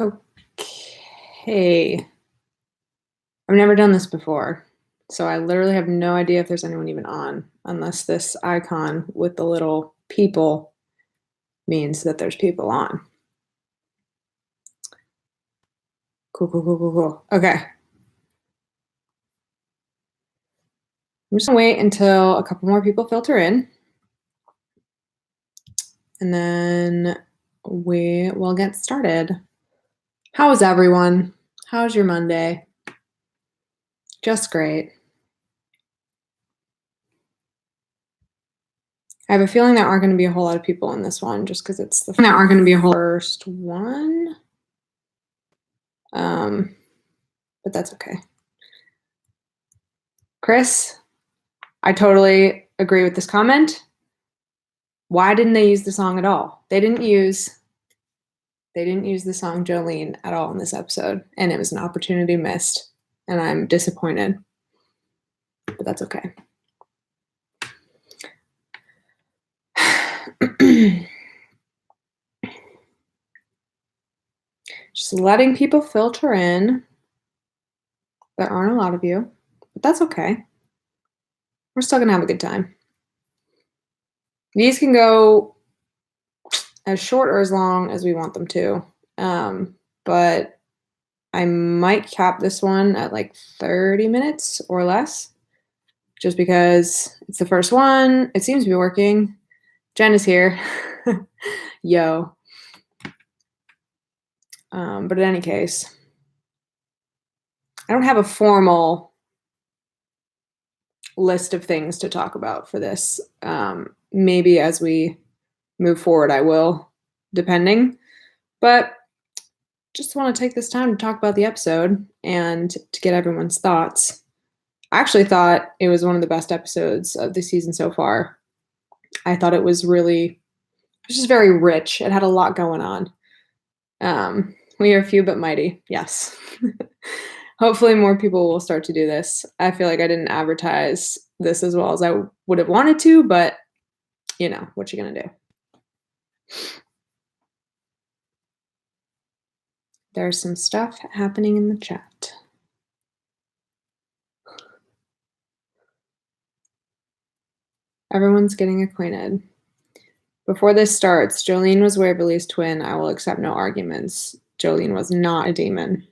Okay. I've never done this before, so I literally have no idea if there's anyone even on, unless this icon with the little people means that there's people on. Cool. Okay. I'm just gonna wait until a couple more people filter in, and then we will get started. How is everyone? How's your Monday? Just great. I have a feeling there aren't going to be a whole lot of people in this one, just because it's the first one. But that's okay. Chris, I totally agree with this comment. Why didn't they use the song at all? They didn't use the song Jolene at all in this episode, and it was an opportunity missed, and I'm disappointed. But that's okay. Just letting people filter in. There aren't a lot of you, but that's okay. We're still gonna have a good time. These can go as short or as long as we want them to, but I might cap this one at like 30 minutes or less, just because it's the first one. It seems to be working. Jen is here. Yo. But in any case, I don't have a formal list of things to talk about for this. Maybe as we move forward, I will, depending. But just want to take this time to talk about the episode and to get everyone's thoughts. I actually thought it was one of the best episodes of the season so far. I thought it was just very rich. It had a lot going on. We are few but mighty. Yes. Hopefully more people will start to do this. I feel like I didn't advertise this as well as I would have wanted to, but you know, what you gonna do? There's some stuff happening in the chat. Everyone's getting acquainted. Before this starts, Jolene was Waverly's twin. I will accept no arguments. Jolene was not a demon.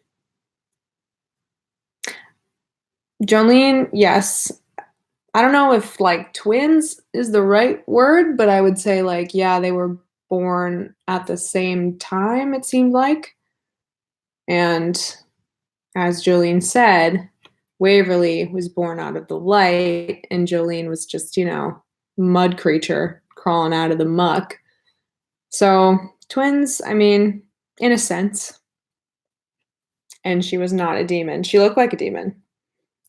Jolene, yes. I don't know if like twins is the right word, but I would say like, yeah, they were born at the same time, it seemed like. And as Jolene said, Waverly was born out of the light, and Jolene was just, mud creature crawling out of the muck. So twins, I mean, in a sense. And she was not a demon. She looked like a demon.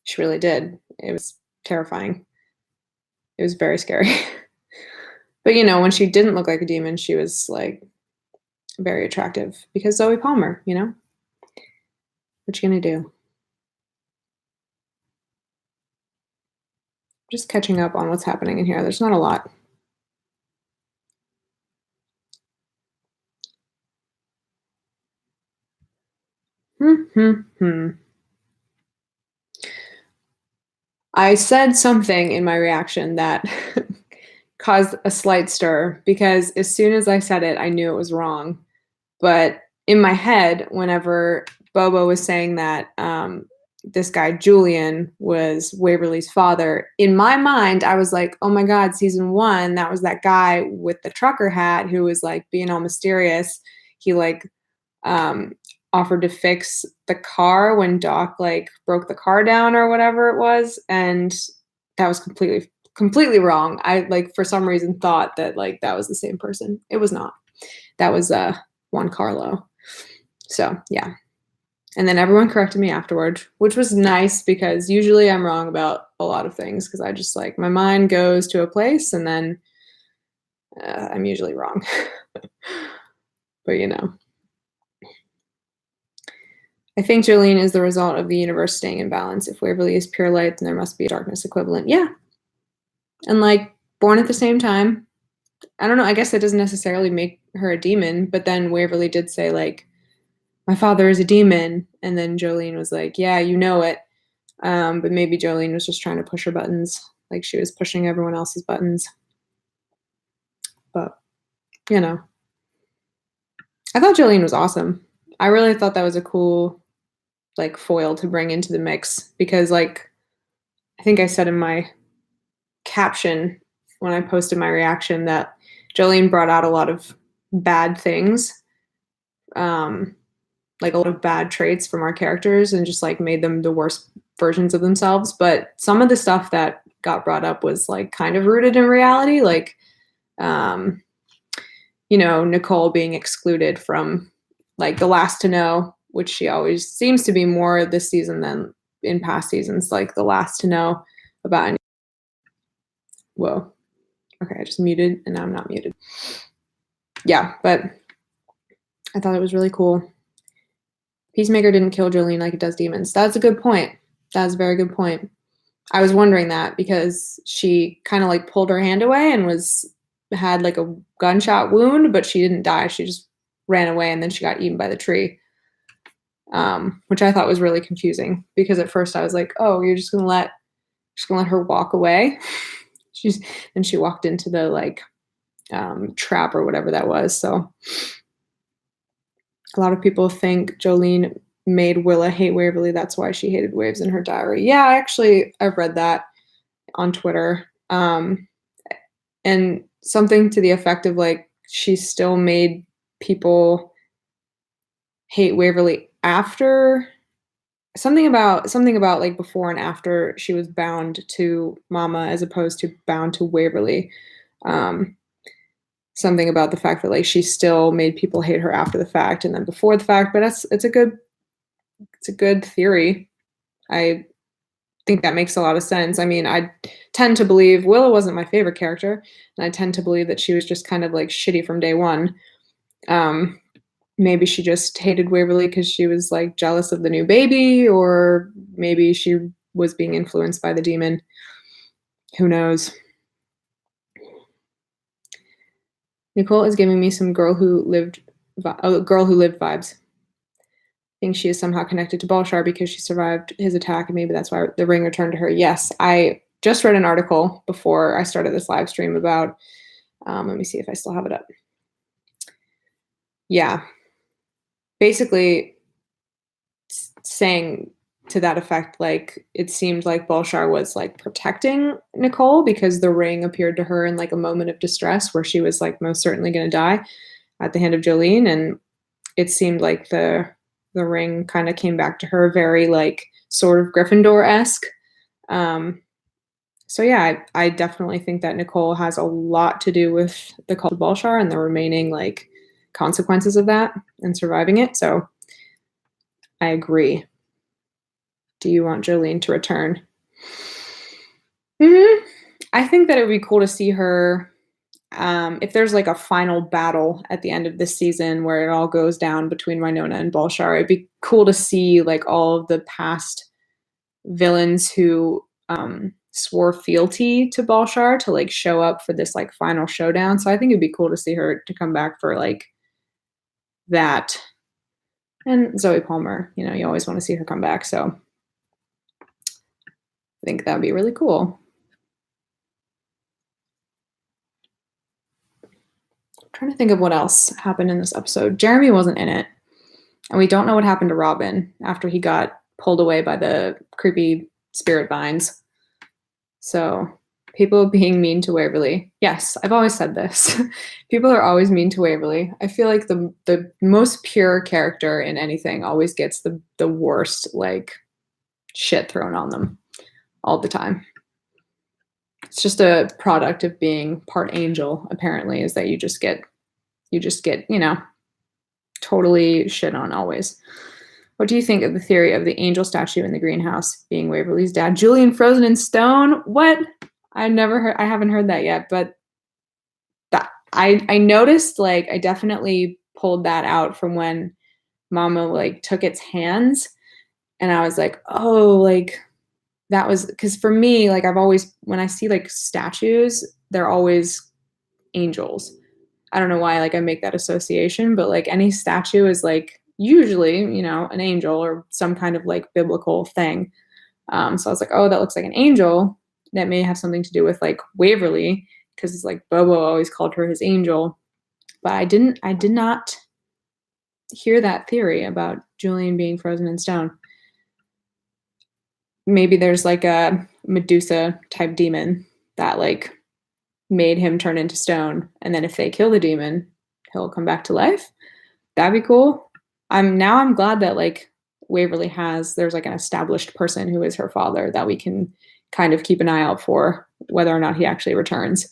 She really did. It was terrifying. It was very scary. But when she didn't look like a demon, she was like very attractive because Zoe Palmer, What you gonna do? Just catching up on what's happening in here. There's not a lot. I said something in my reaction that caused a slight stir because as soon as I said it, I knew it was wrong. But in my head, whenever Bobo was saying that this guy Julian was Waverly's father, in my mind, I was like, oh my God, season 1, that was that guy with the trucker hat who was like being all mysterious. He like offered to fix the car when Doc like broke the car down or whatever it was, and that was completely wrong. I like for some reason thought that like that was the same person. It was not. That was Juan Carlo. So yeah. And then everyone corrected me afterward, which was nice because usually I'm wrong about a lot of things because I just like my mind goes to a place and then I'm usually wrong. But I think Jolene is the result of the universe staying in balance. If Waverly is pure light, then there must be a darkness equivalent. Yeah. And like born at the same time. I don't know. I guess that doesn't necessarily make her a demon, but then Waverly did say like my father is a demon. And then Jolene was like, yeah, you know it. But maybe Jolene was just trying to push her buttons, like she was pushing everyone else's buttons. But, you know, I thought Jolene was awesome. I really thought that was a cool, like, foil to bring into the mix because, like, I think I said in my caption when I posted my reaction that Jolene brought out a lot of bad things, like a lot of bad traits from our characters and just like made them the worst versions of themselves. But some of the stuff that got brought up was like kind of rooted in reality, like um, Nicole being excluded from like the last to know, which she always seems to be more this season than in past seasons, like the last to know about any. Whoa. Okay, I just muted and now I'm not muted. Yeah, but I thought it was really cool. Peacemaker didn't kill Jolene like it does demons. That's a good point. That's a very good point. I was wondering that because she kind of like pulled her hand away and had like a gunshot wound, but she didn't die. She just ran away and then she got eaten by the tree, which I thought was really confusing because at first I was like, oh, you're just gonna let her walk away. And she walked into the like trap or whatever that was. So a lot of people think Jolene made Willa hate Waverly. That's why she hated Waves in her diary. Yeah, I've read that on Twitter. And something to the effect of like she still made people hate Waverly after something about like before and after she was bound to Mama as opposed to bound to Waverly. Something about the fact that like she still made people hate her after the fact and then before the fact, but it's a good theory. I think that makes a lot of sense. I mean, I tend to believe Willa wasn't my favorite character, and I tend to believe that she was just kind of like shitty from day one. Maybe she just hated Waverly because she was like jealous of the new baby, or maybe she was being influenced by the demon. Who knows? Nicole is giving me some girl who lived vibes. I think she is somehow connected to Balshar because she survived his attack, and maybe that's why the ring returned to her. Yes, I just read an article before I started this live stream about, let me see if I still have it up. Yeah. Basically saying to that effect, like, it seemed like Balshar was like protecting Nicole because the ring appeared to her in like a moment of distress where she was like most certainly going to die at the hand of Jolene. And it seemed like the ring kind of came back to her very like sort of Gryffindor-esque. So yeah, I definitely think that Nicole has a lot to do with the cult of Balshar and the remaining like consequences of that and surviving it. So I agree. Do you want Jolene to return? I think that it would be cool to see her if there's like a final battle at the end of this season where it all goes down between Winona and Balshar. It'd be cool to see like all of the past villains who swore fealty to Balshar to like show up for this like final showdown. So I think it'd be cool to see her to come back for like that. And Zoe Palmer, you always want to see her come back. So I think that would be really cool. I'm trying to think of what else happened in this episode. Jeremy wasn't in it. And we don't know what happened to Robin after he got pulled away by the creepy spirit vines. So people being mean to Waverly. Yes, I've always said this. People are always mean to Waverly. I feel like the most pure character in anything always gets the worst like shit thrown on them all the time. It's just a product of being part angel, apparently, is that you just get, totally shit on always. What do you think of the theory of the angel statue in the greenhouse being Waverly's dad? Julian frozen in stone? What? I haven't heard that yet, but that I noticed, like, I definitely pulled that out from when Mama like took its hands, and I was like, oh, like that was because for me, like I've always, when I see like statues, they're always angels. I don't know why, like I make that association, but like any statue is like, usually, an angel or some kind of like biblical thing. So I was like, oh, that looks like an angel. That may have something to do with like Waverly, because it's like Bobo always called her his angel. But I did not hear that theory about Julian being frozen in stone. Maybe there's like a Medusa type demon that like made him turn into stone, and then if they kill the demon, he'll come back to life. That'd be cool. I'm glad that like Waverly there's like an established person who is her father that we can kind of keep an eye out for whether or not he actually returns.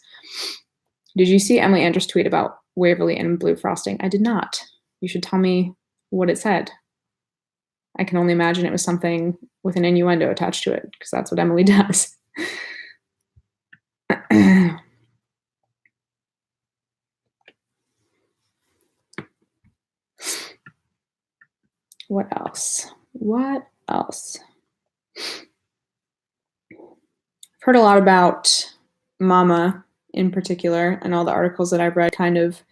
Did you see Emily Andrews' tweet about Waverly and blue frosting? I did not. You should tell me what it said. I can only imagine it was something with an innuendo attached to it, because that's what Emily does. What else? I've heard a lot about Mama in particular, and all the articles that I've read kind of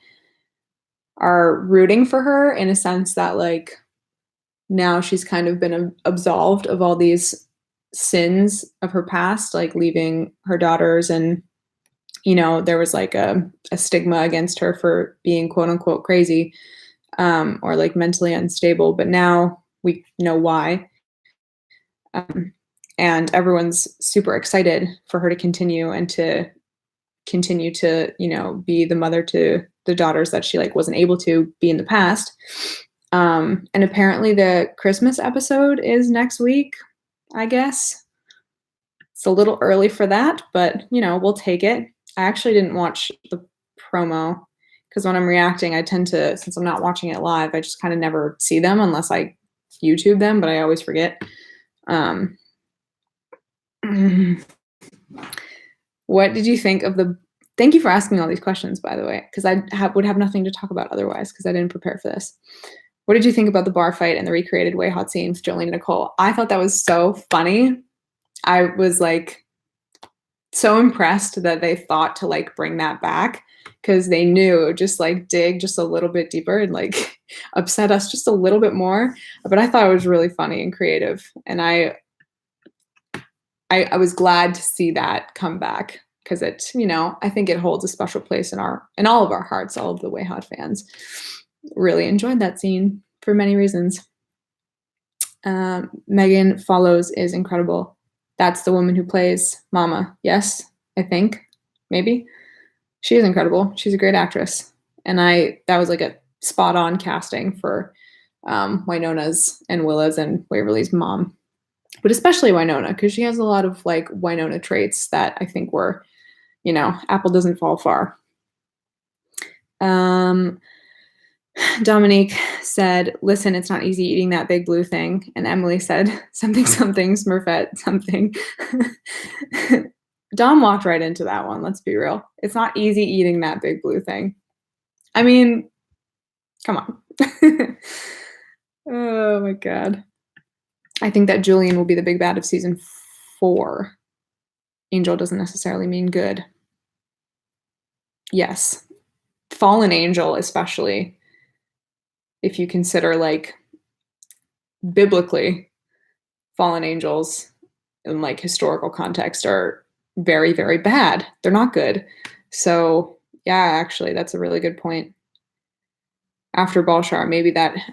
are rooting for her in a sense that like now she's kind of been absolved of all these sins of her past, like leaving her daughters, and there was like a stigma against her for being quote unquote crazy, or like mentally unstable, but now we know why. And everyone's super excited for her to continue to, be the mother to the daughters that she like wasn't able to be in the past. And apparently the Christmas episode is next week, I guess. It's a little early for that, but we'll take it. I actually didn't watch the promo because when I'm reacting, I tend to, since I'm not watching it live, I just kind of never see them unless I YouTube them, but I always forget. What did you think of thank you for asking all these questions, by the way, because I would have nothing to talk about otherwise because I didn't prepare for this. What did you think about the bar fight and the recreated way hot scene with Jolene and Nicole? I thought that was so funny. I was like so impressed that they thought to like bring that back, because they knew just like dig just a little bit deeper and like upset us just a little bit more. But I thought it was really funny and creative, and I was glad to see that come back, because it, I think it holds a special place in all of our hearts. All of the Way Hot fans really enjoyed that scene for many reasons. Megan Follows is incredible. That's the woman who plays Mama. Yes, I think. Maybe. She is incredible. She's a great actress. And that was like a spot on casting for Wynona's and Willa's and Waverly's mom. But especially Wynonna, because she has a lot of like Wynonna traits that I think were, apple doesn't fall far. Dominique said, listen, it's not easy eating that big blue thing. And Emily said, something, Smurfette, something. Dom walked right into that one. Let's be real. It's not easy eating that big blue thing. I mean, come on. Oh my God. I think that Julian will be the big bad of season 4. Angel doesn't necessarily mean good. Yes. Fallen angel, especially if you consider like biblically, fallen angels in like historical context are very, very bad. They're not good. So yeah, actually that's a really good point. After Balshar,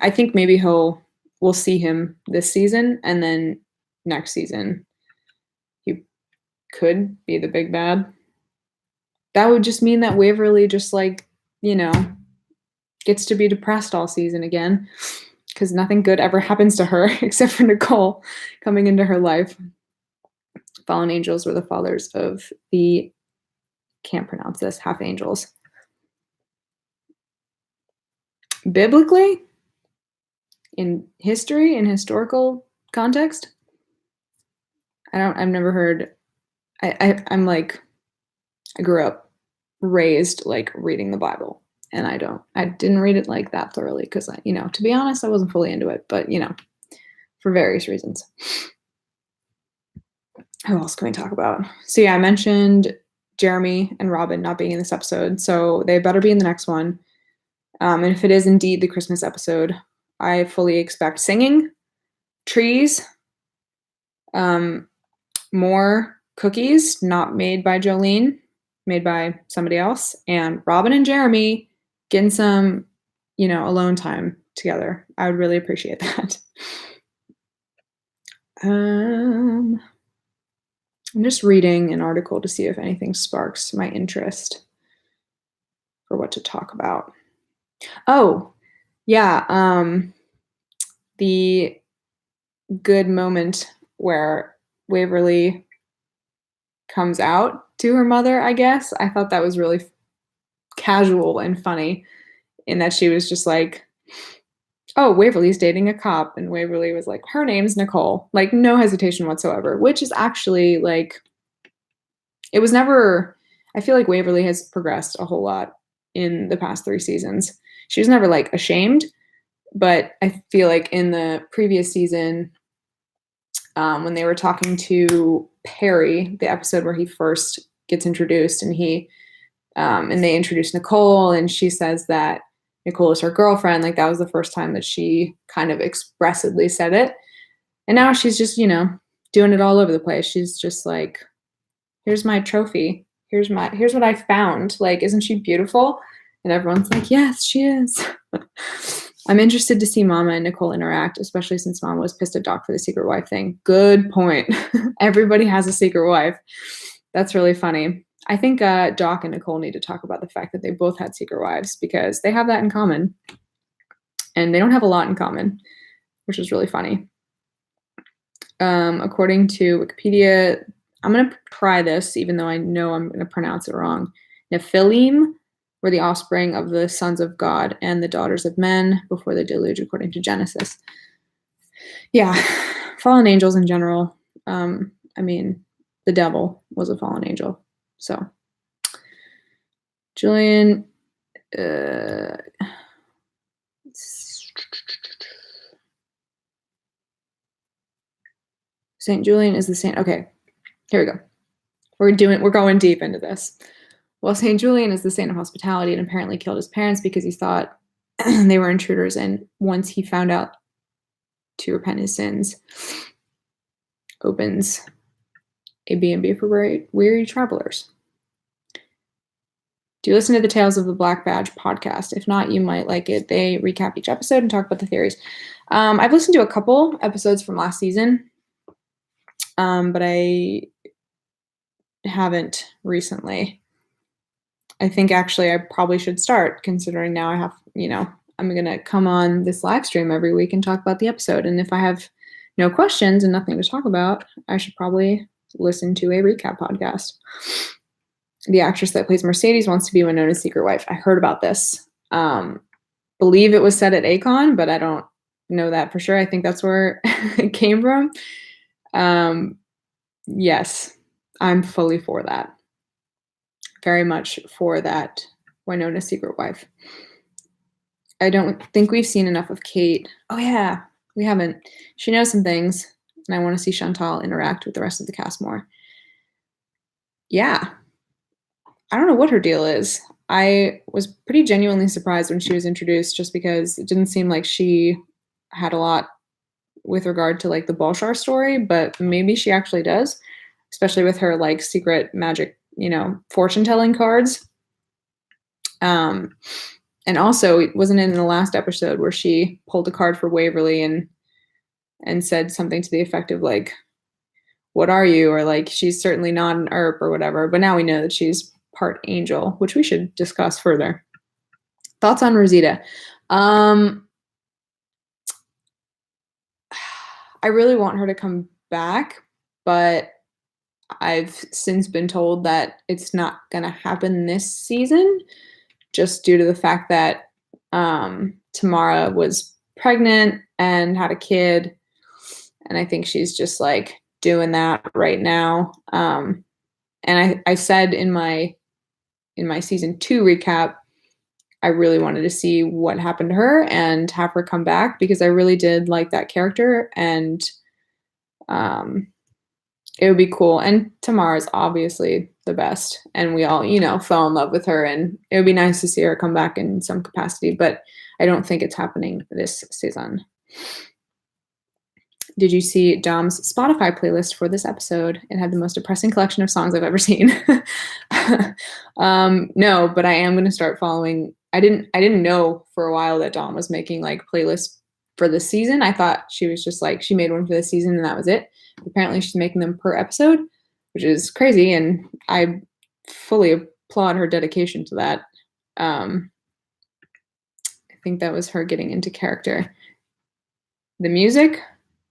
I think maybe we'll see him this season, and then next season he could be the big bad. That would just mean that Waverly just like, gets to be depressed all season again, because nothing good ever happens to her except for Nicole coming into her life. Fallen angels were the fathers of the, can't pronounce this, half angels. Biblically, in history, in historical context, I've never heard, I'm like, I grew up raised like reading the Bible, and I didn't read it like that thoroughly, because to be honest, I wasn't fully into it, but for various reasons. Who else can we talk about? So yeah, I mentioned Jeremy and Robin not being in this episode, so they better be in the next one. And if it is indeed the Christmas episode, I fully expect singing, trees, more cookies not made by Jolene, made by somebody else, and Robin and Jeremy getting some, alone time together. I would really appreciate that. I'm just reading an article to see if anything sparks my interest for what to talk about. Oh, yeah, the good moment where Waverly comes out to her mother, I guess. I thought that was really casual and funny in that she was just like, oh, Waverly's dating a cop. And Waverly was like, her name's Nicole. Like, no hesitation whatsoever, which is actually like, it was never, I feel like Waverly has progressed a whole lot in the past 3 seasons. She was never like ashamed, but I feel like in the previous season, when they were talking to Perry, the episode where he first gets introduced, and they introduce Nicole, and she says that Nicole is her girlfriend. Like, that was the first time that she kind of expressly said it. And now she's just, doing it all over the place. She's just like, here's my trophy. Here's what I found. Like, isn't she beautiful? And everyone's like, yes, she is. I'm interested to see Mama and Nicole interact, especially since Mama was pissed at Doc for the secret wife thing. Good point. Everybody has a secret wife. That's really funny. I think Doc and Nicole need to talk about the fact that they both had secret wives, because they have that in common. And they don't have a lot in common, which is really funny. According to Wikipedia, I'm going to try this, even though I know I'm going to pronounce it wrong. Nephilim were the offspring of the sons of God and the daughters of men before the deluge, according to Genesis. Yeah, fallen angels in general. The devil was a fallen angel. So, Julian, St. Julian is the saint. Okay, here we go. We're going deep into this. Well, St. Julian is the saint of hospitality and apparently killed his parents because he thought they were intruders. And once he found out to repent his sins, opens a B&B for weary travelers. Do you listen to the Tales of the Black Badge podcast? If not, you might like it. They recap each episode and talk about the theories. I've listened to a couple episodes from last season, but I haven't recently. I think actually I probably should start, considering now I have, I'm going to come on this live stream every week and talk about the episode. And if I have no questions and nothing to talk about, I should probably listen to a recap podcast. The actress that plays Mercedes wants to be Winona's secret wife. I heard about this. Believe it was said at Akon, but I don't know that for sure. I think that's where it came from. Yes, I'm fully for that. Very much for that Winona's secret wife. I don't think we've seen enough of Kate. Oh yeah, we haven't. She knows some things, and I want to see Chantal interact with the rest of the cast more. Yeah. I don't know what her deal is. I was pretty genuinely surprised when she was introduced, just because it didn't seem like she had a lot with regard to like the Balshar story, but maybe she actually does, especially with her like secret magic, fortune telling cards. And also, it wasn't in the last episode where she pulled a card for Waverly and said something to the effect of like, what are you? Or like, she's certainly not an Earp or whatever. But now we know that she's part angel, which we should discuss further. Thoughts on Rosita? I really want her to come back, but I've since been told that it's not going to happen this season, just due to the fact that Tamara was pregnant and had a kid. And I think she's just like doing that right now. And I said in my season 2 recap, I really wanted to see what happened to her and have her come back, because I really did like that character, and it would be cool. And Tamara's obviously the best, and we all, fell in love with her, and it would be nice to see her come back in some capacity. But I don't think it's happening this season. Did you see Dom's Spotify playlist for this episode? It had the most depressing collection of songs I've ever seen. No, but I am going to start following. I didn't know for a while that Dom was making like playlists for the season. I thought she was just like, she made one for the season and that was it. Apparently she's making them per episode, which is crazy. And I fully applaud her dedication to that. I think that was her getting into character. The music,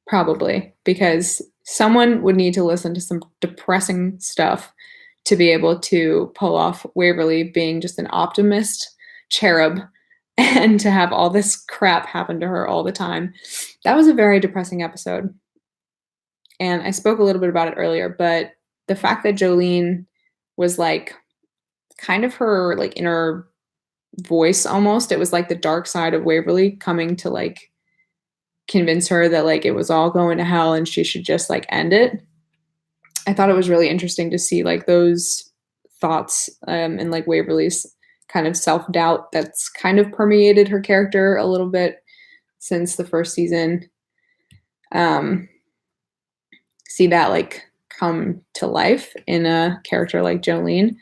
probably, because someone would need to listen to some depressing stuff to be able to pull off Waverly being just an optimist cherub and to have all this crap happen to her all the time. That was a very depressing episode. And I spoke a little bit about it earlier, but the fact that Jolene was like kind of her like inner voice almost, it was like the dark side of Waverly coming to like convince her that like it was all going to hell and she should just like end it. I thought it was really interesting to see like those thoughts and like Waverly's kind of self-doubt that's kind of permeated her character a little bit since the first season. See that like come to life in a character like Jolene.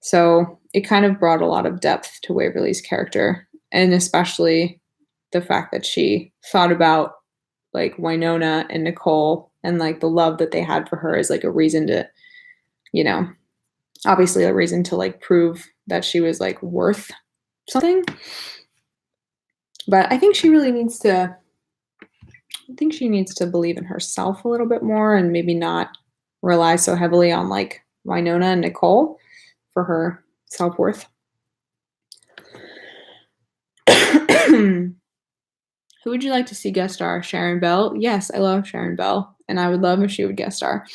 So it kind of brought a lot of depth to Waverly's character, and especially the fact that she thought about like Winona and Nicole and like the love that they had for her as like a reason to, you know, obviously a reason to like prove that she was like worth something. But I think she really needs to, believe in herself a little bit more and maybe not rely so heavily on like Winona and Nicole for her self-worth. Who would you like to see guest star? Sharon Bell? Yes, I love Sharon Bell, and I would love if she would guest star.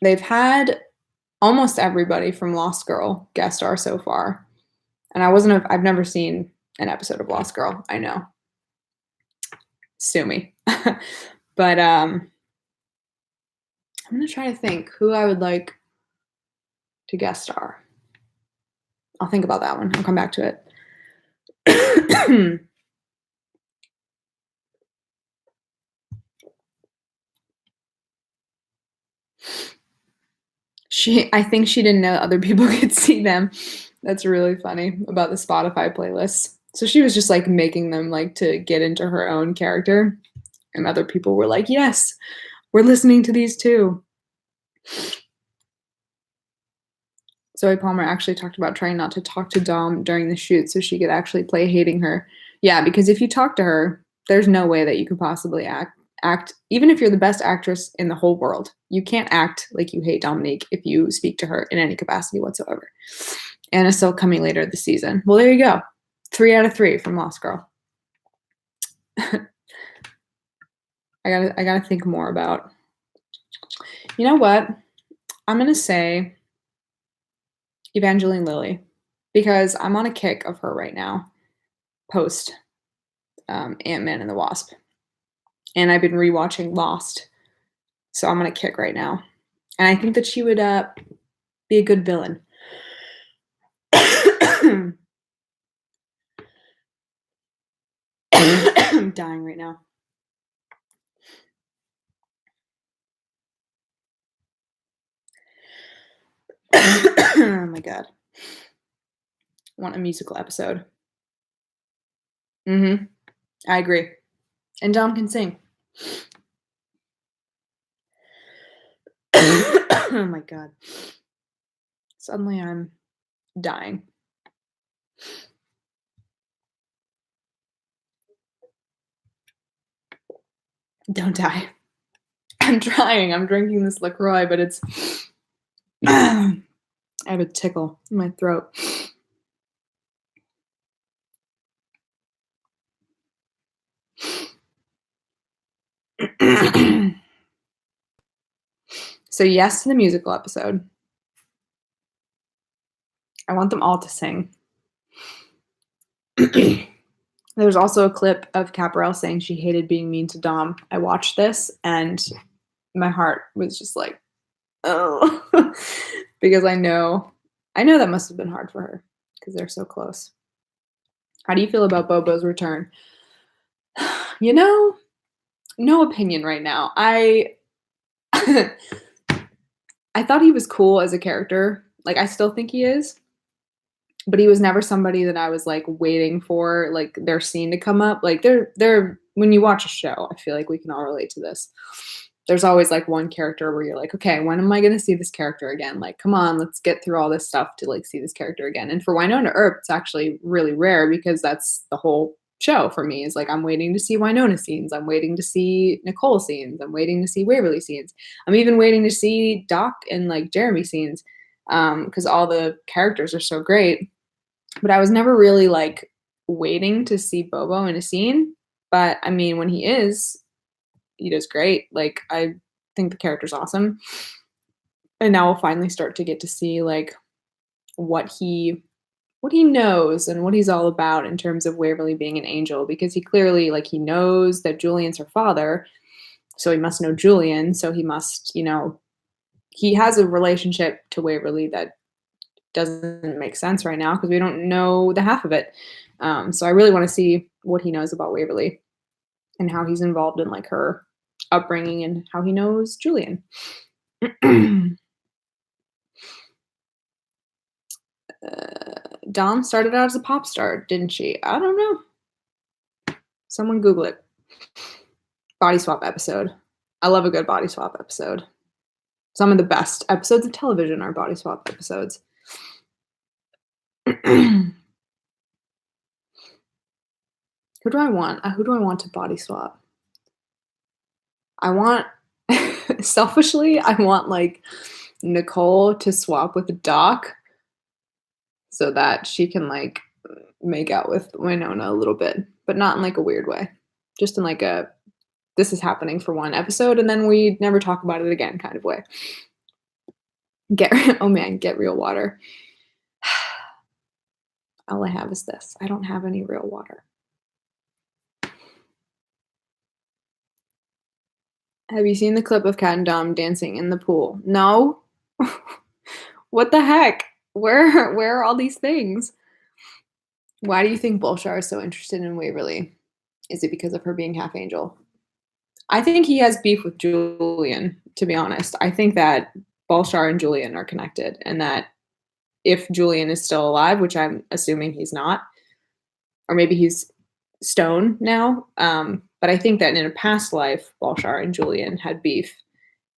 They've had almost everybody from Lost Girl guest star so far, and I've never seen an episode of Lost Girl. I know, sue me, but I'm gonna try to think who I would like to guest star. I'll think about that one. I'll come back to it. I think she didn't know other people could see them. That's really funny about the Spotify playlists. So she was just like making them like to get into her own character, and other people were like, yes, we're listening to these too. Zoe Palmer actually talked about trying not to talk to Dom during the shoot so she could actually play hating her. Yeah, because if you talk to her, there's no way that you could possibly act, even if you're the best actress in the whole world, you can't act like you hate Dominique if you speak to her in any capacity whatsoever. And it's still coming later this season. Well, there you go. 3 out of 3 from Lost Girl. I gotta think more about. You know what? I'm gonna say Evangeline Lilly, because I'm on a kick of her right now, post Ant-Man and the Wasp. And I've been rewatching Lost, so I'm on a kick right now. And I think that she would be a good villain. I'm dying right now. Oh my god. I want a musical episode. I agree. And Dom can sing. Oh my god. Suddenly I'm dying. Don't die. I'm trying. I'm drinking this LaCroix, but it's... I have a tickle in my throat. So yes to the musical episode. I want them all to sing. There's also a clip of Caparel saying she hated being mean to Dom. I watched this and my heart was just like, oh, because I know that must have been hard for her, because they're so close. How do you feel about Bobo's return? You know, no opinion right now. I I thought he was cool as a character. Like, I still think he is, but he was never somebody that I was, like, waiting for, like, their scene to come up. Like, they're when you watch a show, I feel like we can all relate to this. There's always, like, one character where you're like, "Okay, when am I gonna see this character again? Like, come on, let's get through all this stuff to, like, see this character again." And for Winona Earp, it's actually really rare because that's the whole show for me is, like, I'm waiting to see Winona scenes, I'm waiting to see Nicole scenes, I'm waiting to see Waverly scenes. I'm even waiting to see Doc and, like, Jeremy scenes, because all the characters are so great. But I was never really, like, waiting to see Bobo in a scene, but, I mean, when he is, he does great. Like, I think the character's awesome, and now we'll finally start to get to see, like, what he knows and what he's all about in terms of Waverly being an angel, because he clearly, like, he knows that Julian's her father, so he must know Julian, so he must, he has a relationship to Waverly that doesn't make sense right now because we don't know the half of it. So I really want to see what he knows about Waverly and how he's involved in, like, her upbringing and how he knows Julian. Dom started out as a pop star, didn't she? I don't know. Someone Google it. Body swap episode. I love a good body swap episode. Some of the best episodes of television are body swap episodes. Who do I want? Who do I want to body swap? I want, selfishly, I want, like, Nicole to swap with Doc so that she can, like, make out with Winona a little bit, but not in, like, a weird way. Just in, like, a this is happening for one episode and then we never talk about it again kind of way. Oh man, get real water. All I have is this. I don't have any real water. Have you seen the clip of Kat and Dom dancing in the pool? No? What the heck? Where are all these things? Why do you think Bolshar is so interested in Waverly? Is it because of her being half angel? I think he has beef with Julian, to be honest. I think that Bolshar and Julian are connected, and that if Julian is still alive, which I'm assuming he's not, or maybe he's stone now, but I think that in a past life, Bolshar and Julian had beef,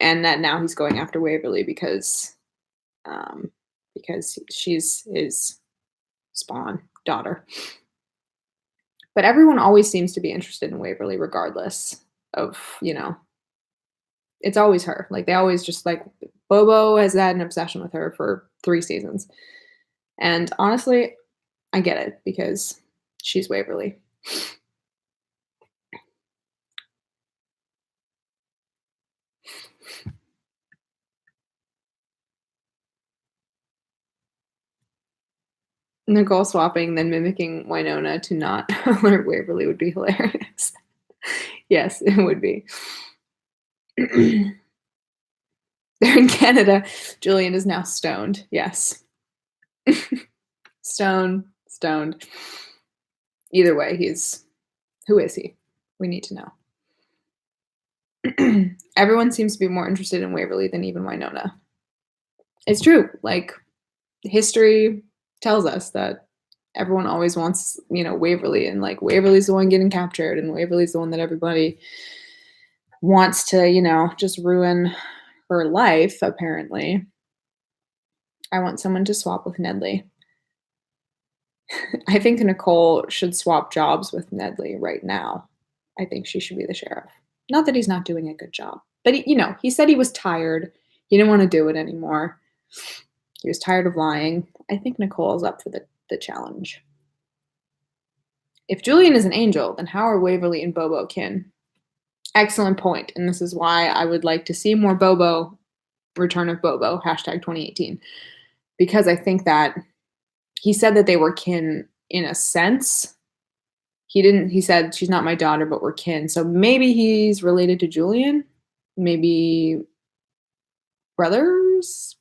and that now he's going after Waverly because she's his spawn daughter. But everyone always seems to be interested in Waverly regardless of, it's always her. Like, they always just, like, Bobo has had an obsession with her for 3 seasons. And honestly, I get it because she's Waverly. Nicole swapping, then mimicking Winona to not alert Waverly would be hilarious. Yes, it would be. They're in Canada. Julian is now stoned. Yes. Stoned. Either way, who is he? We need to know. Everyone seems to be more interested in Waverly than even Winona. It's true. Like, history tells us that everyone always wants, Waverly, and, like, Waverly's the one getting captured, and Waverly's the one that everybody wants to, just ruin her life, apparently. I want someone to swap with Nedley. I think Nicole should swap jobs with Nedley right now. I think she should be the sheriff. Not that he's not doing a good job, but he said he was tired. He didn't want to do it anymore. He was tired of lying. I think Nicole is up for the challenge. If Julian is an angel, then how are Waverly and Bobo kin? Excellent point, and this is why I would like to see more Bobo, return of Bobo, #2018, because I think that he said that they were kin in a sense. He said, she's not my daughter, but we're kin. So maybe he's related to Julian, maybe brothers.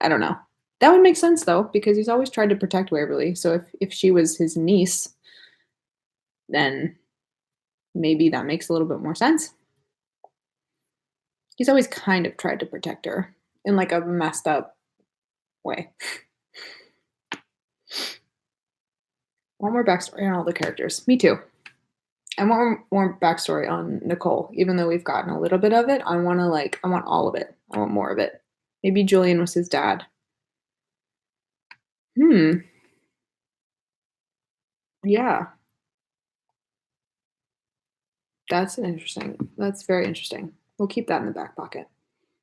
I don't know. That would make sense though, because he's always tried to protect Waverly. So if she was his niece, then maybe that makes a little bit more sense. He's always kind of tried to protect her in like a messed up way. Want more backstory on all the characters. Me too. I want more backstory on Nicole, even though we've gotten a little bit of it. I want all of it. I want more of it. Maybe Julian was his dad. Yeah. That's very interesting. We'll keep that in the back pocket.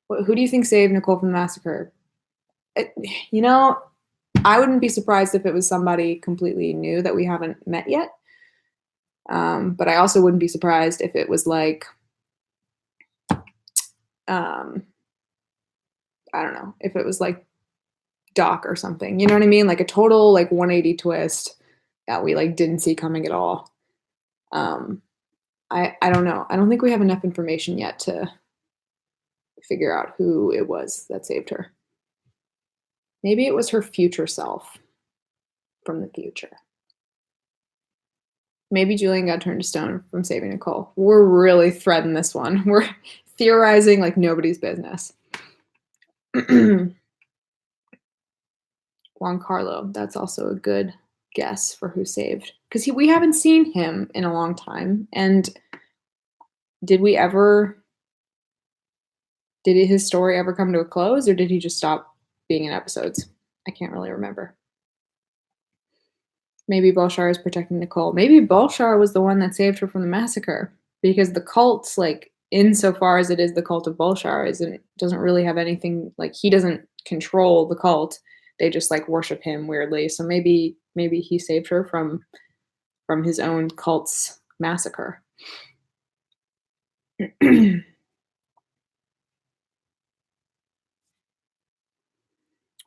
Who do you think saved Nicole from the massacre? You know, I wouldn't be surprised if it was somebody completely new that we haven't met yet. But I also wouldn't be surprised if it was like, I don't know, if it was like Doc or something. You know what I mean? Like a total like 180 twist that we like didn't see coming at all. I don't know. I don't think we have enough information yet to figure out who it was that saved her. Maybe it was her future self from the future. Maybe Julian got turned to stone from saving Nicole. We're really threading this one. We're theorizing like nobody's business. Juan Carlo, that's also a good guess for who saved. Because we haven't seen him in a long time. And did his story ever come to a close, or did he just stop being in episodes? I can't really remember. Maybe Belshar is protecting Nicole. Maybe Belshar was the one that saved her from the massacre, because the cult's like, insofar as it is the cult of Belshar, doesn't really have anything, like he doesn't control the cult. They just like worship him weirdly. So maybe he saved her from his own cult's massacre.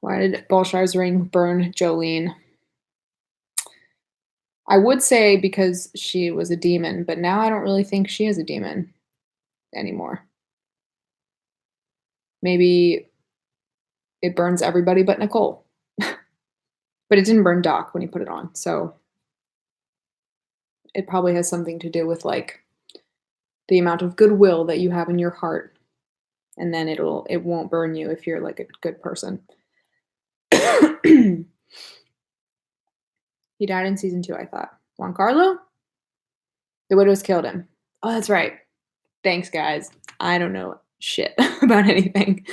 Why did Belshar's ring burn Jolene? I would say because she was a demon, but now I don't really think she is a demon anymore. Maybe it burns everybody but Nicole. But it didn't burn Doc when he put it on, so it probably has something to do with like the amount of goodwill that you have in your heart, and then it won't burn you if you're like a good person. He died in season 2, I thought. Juan Carlo? The widows killed him. Oh, that's right. Thanks, guys. I don't know shit about anything.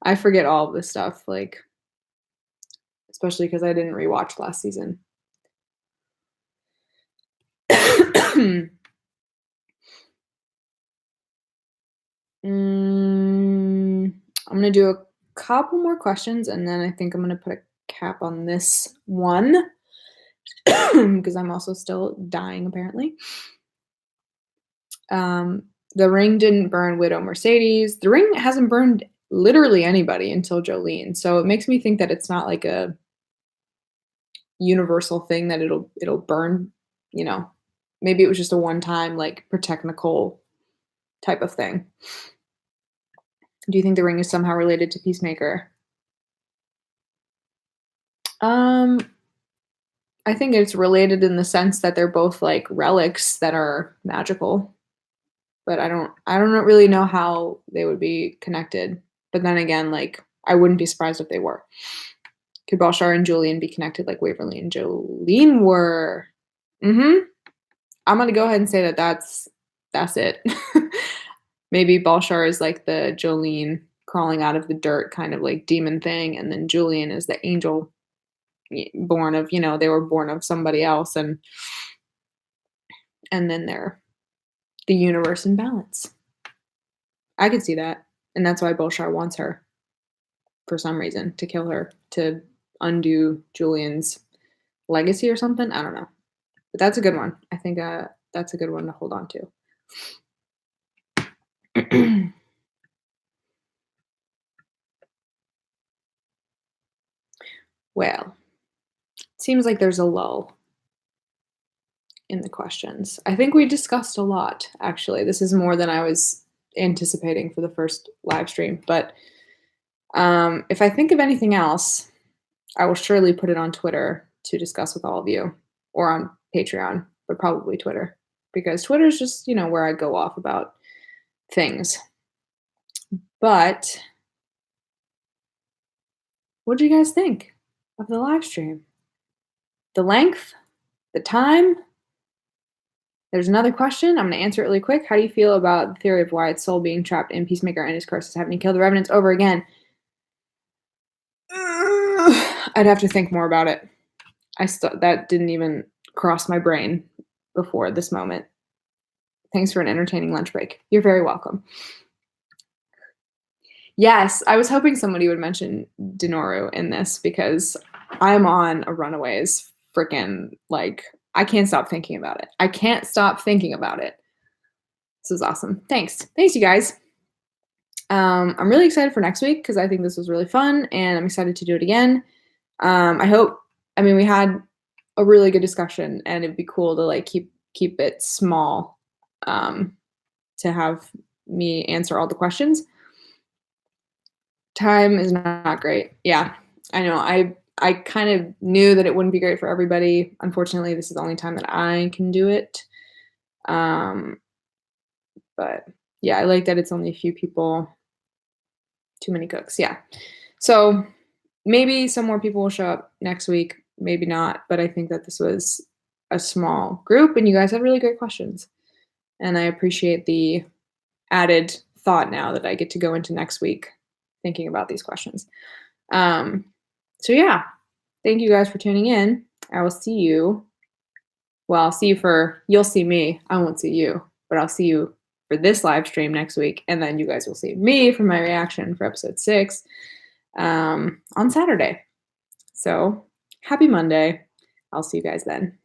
I forget all of this stuff, like, especially because I didn't rewatch last season. I'm going to do a couple more questions, and then I think I'm going to put a cap on this one because I'm also still dying, apparently. The ring didn't burn Widow Mercedes. The ring hasn't burned literally anybody until Jolene. So it makes me think that it's not like a universal thing that it'll burn, you know. Maybe it was just a one-time like protect Nicole type of thing. Do you think the ring is somehow related to Peacemaker? I think it's related in the sense that they're both like relics that are magical. But I don't really know how they would be connected. But then again, like I wouldn't be surprised if they were. Could Belshar and Julian be connected like Waverly and Jolene were? I'm gonna go ahead and say that that's it. Maybe Belshar is like the Jolene crawling out of the dirt kind of like demon thing, and then Julian is the angel born of, you know, they were born of somebody else, and then they're the universe in balance. I could see that. And that's why Belshar wants her for some reason, to kill her, to undo Julian's legacy or something. I don't know. But that's a good one. I think that's a good one to hold on to. Well, it seems like there's a lull in the questions. I think we discussed a lot, actually. This is more than I was anticipating for the first live stream. But if I think of anything else, I will surely put it on Twitter to discuss with all of you, or on Patreon, but probably Twitter, because Twitter is just, where I go off about things. But what do you guys think of the live stream? The length? The time? There's another question. I'm going to answer it really quick. How do you feel about the theory of Wyatt's soul being trapped in Peacemaker and his curses having to kill the Revenants over again? I'd have to think more about it. That didn't even cross my brain before this moment. Thanks for an entertaining lunch break. You're very welcome. Yes, I was hoping somebody would mention Denoru in this, because I'm on a Runaways freaking, I can't stop thinking about it. I can't stop thinking about it. This is awesome. Thanks, you guys. I'm really excited for next week because I think this was really fun, and I'm excited to do it again. We had a really good discussion, and it'd be cool to keep it small, to have me answer all the questions. Time is not great. Yeah, I know. I kind of knew that it wouldn't be great for everybody. Unfortunately, this is the only time that I can do it. But yeah, I like that it's only a few people. Too many cooks. Yeah. So maybe some more people will show up next week. Maybe not. But I think that this was a small group, and you guys had really great questions. And I appreciate the added thought now that I get to go into next week thinking about these questions. So yeah, thank you guys for tuning in. I will see you. Well, I'll see you you'll see me. I won't see you, but I'll see you for this live stream next week. And then you guys will see me for my reaction for episode 6 on Saturday. So happy Monday. I'll see you guys then.